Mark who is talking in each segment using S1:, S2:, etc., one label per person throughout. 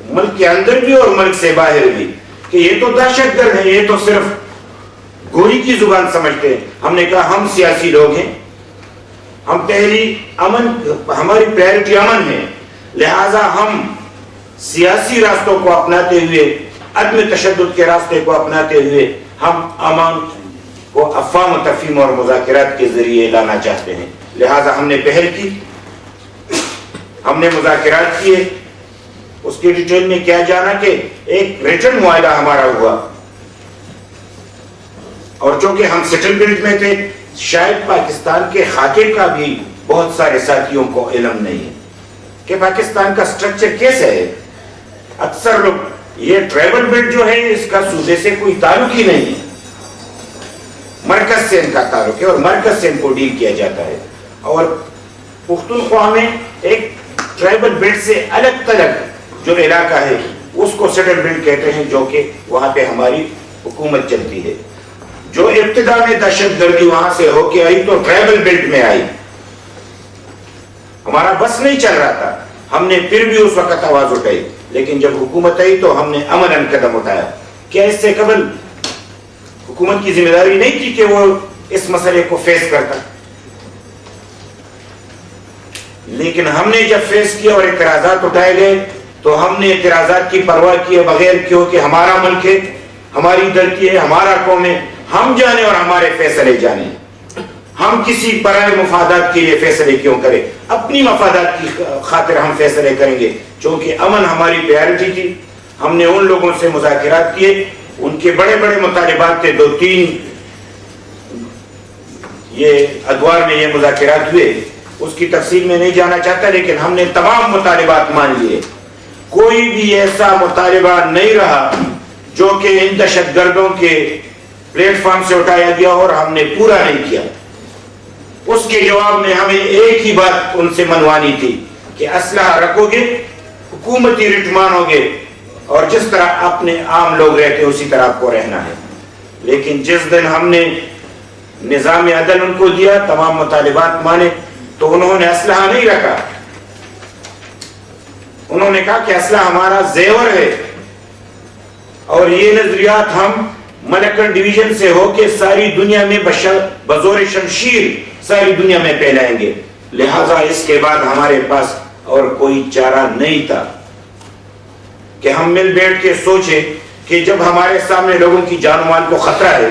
S1: ملک کے اندر بھی اور ملک سے باہر بھی، کہ یہ تو دہشت گرد ہے، یہ تو صرف گولی کی زبان سمجھتے ہیں. ہم نے کہا ہم سیاسی لوگ ہیں، ہم پہلی امن، ہماری پریورٹی امن ہے، لہذا ہم سیاسی راستوں کو اپناتے ہوئے، عدم تشدد کے راستے کو اپناتے ہوئے ہم امن کو افہام و تفہیم اور مذاکرات کے ذریعے لانا چاہتے ہیں. لہذا ہم نے پہل کی، ہم نے مذاکرات کیے. اس کی ڈیٹیل میں کیا جانا کہ ایک ریٹن معاہدہ ہمارا ہوا، اور چونکہ ہم سیٹلمنٹ میں تھے، شاید پاکستان کے خاکے کا بھی بہت سارے ساتھیوں کو علم نہیں ہے کہ پاکستان کا سٹرکچر کیسے ہے. اکثر لوگ یہ ٹرائبل بیلٹ جو ہے اس کا صوبے سے کوئی تعلق ہی نہیں ہے، مرکز سے ان کا تعلق ہے اور مرکز سے ان کو ڈیل کیا جاتا ہے. اور پختونخوا میں ایک ٹرائبل بیلٹ سے الگ تلگ جو علاقہ ہے اس کو سیٹل بیلٹ کہتے ہیں، جو کہ وہاں پہ ہماری حکومت چلتی ہے. جو ابتدا میں دہشت گردی وہاں سے ہو کے آئی تو ٹرائبل بیلٹ میں آئی، ہمارا بس نہیں چل رہا تھا، ہم نے پھر بھی اس وقت آواز اٹھائی. لیکن جب حکومت آئی تو ہم نے امن قدم اٹھایا. کیا اس سے قبل حکومت کی ذمہ داری نہیں تھی کہ وہ اس مسئلے کو فیس کرتا؟ لیکن ہم نے جب فیس کیا اور اعتراضات اٹھائے گئے تو ہم نے اعتراضات کی پرواہ کیے بغیر، کیونکہ ہمارا ملک ہے، ہماری دھرتی ہے، ہمارا قوم ہے، ہم جانے اور ہمارے فیصلے جانے. ہم کسی برائے مفادات کے لیے فیصلے کیوں کریں؟ اپنی مفادات کی خاطر ہم فیصلے کریں گے، چونکہ امن ہماری پریورٹی تھی. ہم نے ان لوگوں سے مذاکرات کیے، ان کے بڑے بڑے مطالبات تھے، 2-3 یہ ادوار میں یہ مذاکرات ہوئے. اس کی تفصیل میں نہیں جانا چاہتا، لیکن ہم نے تمام مطالبات مان لیے. کوئی بھی ایسا مطالبہ نہیں رہا جو کہ ان دہشت گردوں کے پلیٹ فارم سے اٹھایا گیا اور ہم نے پورا نہیں کیا. اس کے جواب میں ہمیں ایک ہی بات ان سے منوانی تھی کہ اسلحہ رکھو گے، حکومتی رٹ مانو گے، اور جس طرح اپنے عام لوگ رہتے اسی طرح آپ کو رہنا ہے. لیکن جس دن ہم نے نظام عدل ان کو دیا، تمام مطالبات مانے، تو انہوں نے اسلحہ نہیں رکھا. انہوں نے کہا کہ اسلحہ ہمارا زیور ہے، اور یہ نظریات ہم ملکن ڈویژن سے ہو کے ساری دنیا میں بزور شمشیر ساری دنیا میں پھیلائیں گے. لہذا اس کے بعد ہمارے پاس اور کوئی چارہ نہیں تھا کہ ہم مل بیٹھ کے سوچیں کہ جب ہمارے سامنے لوگوں کی جان و مال کو خطرہ ہے،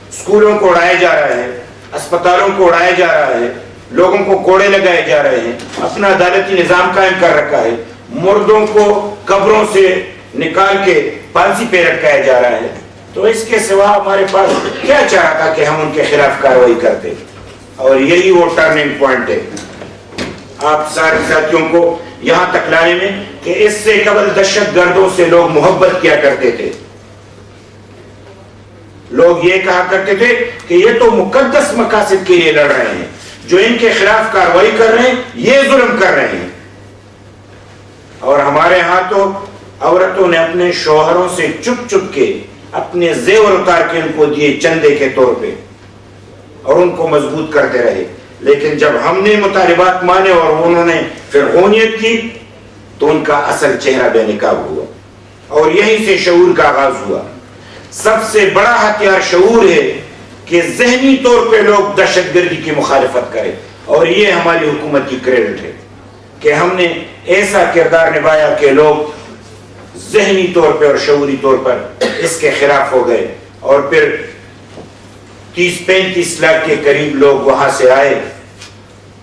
S1: اسکولوں کو اڑایا جا رہا ہے، اسپتالوں کو اڑایا جا رہا ہے، لوگوں کو کوڑے لگائے جا رہے ہیں، اپنا عدالتی نظام قائم کر رکھا ہے، مردوں کو قبروں سے نکال کے پھانسی پہ لٹکایا جا رہا ہے، تو اس کے سوا ہمارے پاس کیا چارہ تھا کہ ہم ان کے خلاف کارروائی کرتے؟ اور یہی وہ ٹرننگ پوائنٹ ہے آپ سارے ساتھیوں کو یہاں تک لانے میں کہ اس سے قبل دہشت گردوں سے لوگ محبت کیا کرتے تھے. لوگ یہ کہا کرتے تھے کہ یہ تو مقدس مقاصد کے لیے لڑ رہے ہیں، جو ان کے خلاف کارروائی کر رہے ہیں یہ ظلم کر رہے ہیں. اور ہمارے ہاں تو عورتوں نے اپنے شوہروں سے چپ چپ کے اپنے زیور اتار کے ان کو دیے چندے کے طور پہ، اور ان کو مضبوط کرتے رہے. لیکن جب ہم نے مطالبات مانے اور انہوں نے پھر غونیت کی تو ان کا اصل چہرہ بے نقاب ہوا، اور یہیں سے شعور کا آغاز ہوا. سب سے بڑا ہتھیار شعور ہے کہ ذہنی طور پہ لوگ دہشت گردی کی مخالفت کریں، اور یہ ہماری حکومت کی کریڈٹ ہے کہ ہم نے ایسا کردار نبھایا کہ لوگ ذہنی طور پہ اور شعوری طور پر اس کے خلاف ہو گئے. اور پھر 30-35 لاکھ کے قریب لوگ وہاں سے آئے،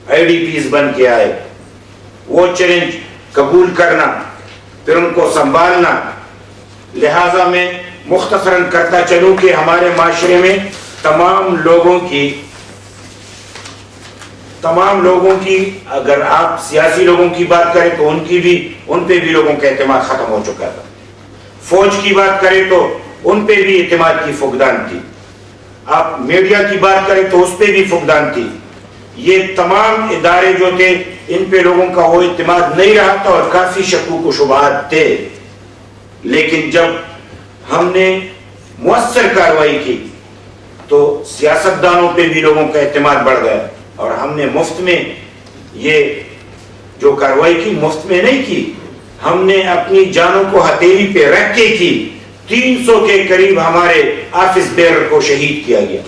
S1: آئی ڈی پیز بن کے آئے. وہ چیلنج قبول کرنا، پھر ان کو سنبھالنا. لہذا میں مختصراً کرتا چلوں کہ ہمارے معاشرے میں تمام لوگوں کی اگر آپ سیاسی لوگوں کی بات کریں تو ان پہ بھی لوگوں کا اعتماد ختم ہو چکا تھا. فوج کی بات کریں تو ان پہ بھی اعتماد کی فقدان تھی. آپ میڈیا کی بات کریں تو اس پہ بھی فقدان تھی. یہ تمام ادارے جو تھے ان پہ لوگوں کا وہ اعتماد نہیں رہا تھا اور کافی شکوک و شبہات تھے. لیکن جب ہم نے مؤثر کارروائی کی تو سیاستدانوں پہ بھی لوگوں کا اعتماد بڑھ گیا، اور ہم نے مفت میں یہ جو کارروائی کی مفت میں نہیں کی، ہم نے اپنی جانوں کو ہتھیلی پہ رکھ کے کی. 300 کے قریب ہمارے آفس بیئرر کو شہید کیا گیا.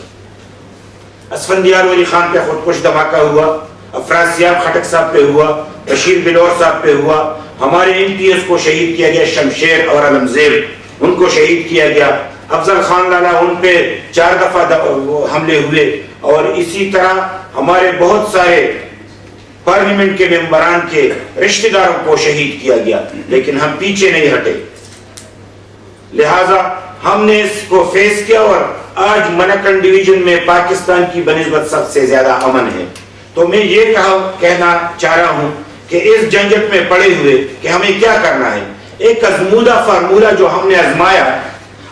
S1: اسفندیار ولی خان پہ خودکش دھماکہ ہوا, افراسیاب خٹک صاحب پہ ہوا, بشیر بلور صاحب پہ ہوا, ہمارے MPS کو شہید کیا گیا, شمشیر اور علمزیب ان کو شہید کیا گیا, افضل خان لالا ان پہ 4 دفعہ حملے ہوئے, اور اسی طرح ہمارے بہت سارے پارلیمنٹ کے ممبران کے رشتہ داروں کو شہید کیا گیا, لیکن ہم پیچھے نہیں ہٹے. لہذا ہم نے اس کو فیس کیا, اور آج ملکن ڈویژن میں پاکستان کی بنسبت سب سے زیادہ امن ہے. تو میں یہ کہنا چاہ رہا ہوں کہ اس جنجٹ میں پڑے ہوئے کہ ہمیں کیا کرنا ہے, ایک ازمودہ فارمولہ جو ہم نے آزمایا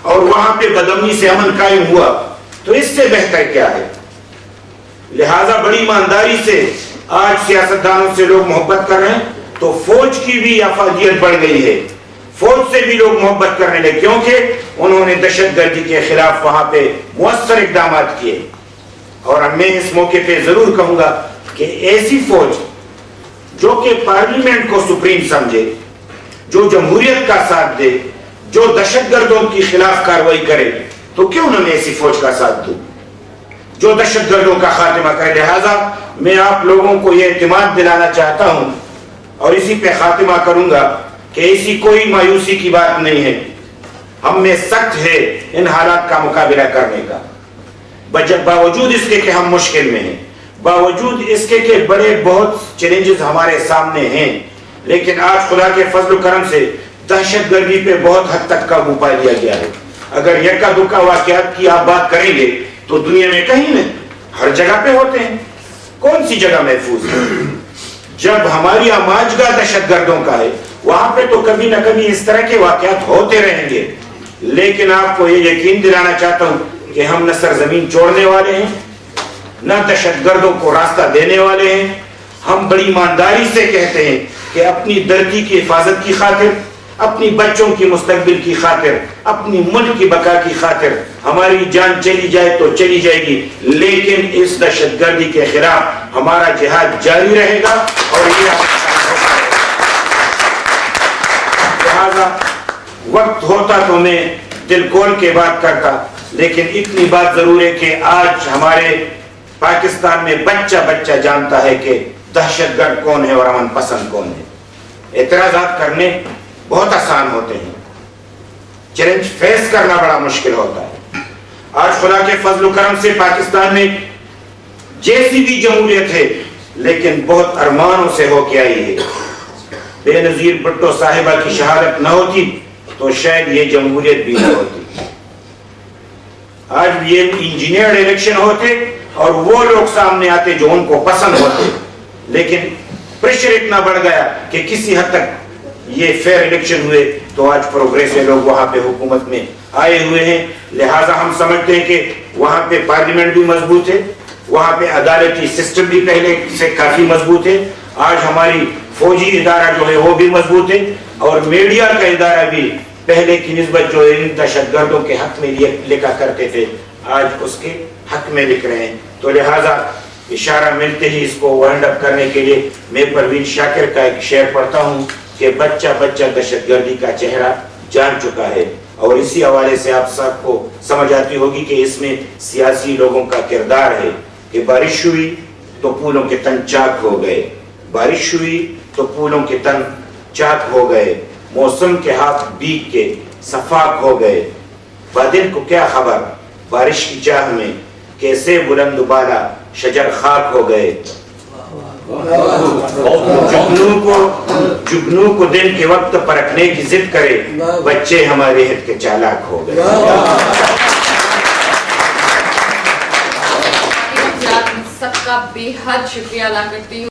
S1: اور وہاں پہ بدامنی سے امن قائم ہوا, تو اس سے بہتر کیا ہے. لہذا بڑی ایمانداری سے آج سیاستدانوں سے لوگ محبت کر رہے ہیں, تو فوج کی بھی افادیت بڑھ گئی ہے, فوج سے بھی لوگ محبت کرنے لگے, کیونکہ انہوں نے دہشت گردی کے خلاف وہاں پہ مؤثر اقدامات کیے. اور میں اس موقع پہ ضرور کہوں گا کہ ایسی فوج جو کہ پارلیمنٹ کو سپریم سمجھے, جو جمہوریت کا ساتھ دے, جو دہشت گردوں کی خلاف کارروائی کرے, تو کیوں نہ میں ایسی فوج کا ساتھ دوں جو دہشت گردوں کا خاتمہ کرے. لہذا میں آپ لوگوں کو یہ اعتماد دلانا چاہتا ہوں, اور اسی پہ خاتمہ کروں گا کہ ایسی کوئی مایوسی کی بات نہیں ہے. ہم میں سخت ہے ان حالات کا مقابلہ کرنے کا, باوجود اس کے کہ ہم مشکل میں ہیں, باوجود اس کے کہ بڑے بہت چیلنجز ہمارے سامنے ہیں, لیکن آج خدا کے فضل و کرم سے دہشت گردی پہ بہت حد تک قابو پا لیا گیا ہے. اگر یکا دکا واقعات کی آپ بات کریں گے تو دنیا میں کہیں نہیں, ہر جگہ پہ ہوتے ہیں. کون سی جگہ محفوظ ہے؟ جب ہماری آماجگاہ دہشت گردوں کا ہے, وہاں پہ تو کبھی نہ کبھی اس طرح کے واقعات ہوتے رہیں گے. لیکن آپ کو یہ یقین دلانا چاہتا ہوں کہ ہم نہ سرزمین چھوڑنے والے ہیں, نہ دہشت گردوں کو راستہ دینے والے ہیں. ہم بڑی ایمانداری سے کہتے ہیں کہ اپنی دھرتی کی حفاظت کی خاطر, اپنی بچوں کی مستقبل کی خاطر, اپنی ملک کی بقا کی خاطر ہماری جان چلی جائے تو چلی جائے گی, لیکن اس دہشت گردی کے خلاف ہمارا جہاد جاری رہے گا. اور یہ لہذا وقت ہوتا تو میں دل کھول کے بات کرتا, لیکن اتنی بات ضرور ہے کہ آج ہمارے پاکستان میں بچہ بچہ جانتا ہے کہ دہشت گرد کون ہے اور امن پسند کون ہے. اعتراضات کرنے بہت آسان ہوتے ہیں, چیلنج فیس کرنا بڑا مشکل ہوتا ہے. آج خدا کے فضل و کرم سے پاکستان میں جیسی بھی جمہوریت ہے, لیکن بہت ارمانوں سے ہو کے آئی ہے. بے نظیر بھٹو صاحبہ کی شہادت نہ ہوتی تو شاید یہ جمہوریت بھی نہ ہوتی. آج یہ انجینئرڈ الیکشن ہوتے اور وہ لوگ سامنے آتے جو ان کو پسند ہوتے, لیکن پریشر اتنا بڑھ گیا کہ کسی حد تک یہ فیئر الیکشن ہوئے تو آج پروگریس سے لوگ وہاں پہ حکومت میں آئے ہوئے ہیں. لہٰذا ہم سمجھتے ہیں کہ وہاں پہ پارلیمنٹ بھی مضبوط ہے, وہاں پہ عدالتی سسٹم بھی پہلے سے کافی مضبوط ہے, آج ہماری فوجی ادارہ جو ہے وہ بھی مضبوط ہے, اور میڈیا کا ادارہ بھی پہلے کی نسبت جو ان دہشت گردوں کے حق میں لکھا کرتے تھے آج اس کے حق میں لکھ رہے ہیں. تو لہٰذا اشارہ ملتے ہی اس کو وائنڈ اپ کرنے کے لیے میں پروین شاکر کا ایک شعر پڑھتا ہوں کہ بچہ بچہ دہشت گردی کا چہرہ جان چکا ہے. اور اسی حوالے سے آپ سب کو سمجھ آتی ہوگی کہ اس میں سیاسی لوگوں کا کردار ہے کہ بارش ہوئی تو پھولوں کے تن چاک ہو گئے, بارش ہوئی تو پھولوں کے تن چاک ہو گئے, موسم کے ہاتھ بیگ کے صفاق ہو گئے. بادل کو کیا خبر بارش کی چاہ میں, کیسے بلند بالا شجر خاک ہو گئے. جگنو کو دن کے وقت پرکھنے کی ضد کرے, بچے ہمارے ہت کے چالاک ہو گئے.
S2: سب کا بے حد شکریہ ادا کرتی ہوں.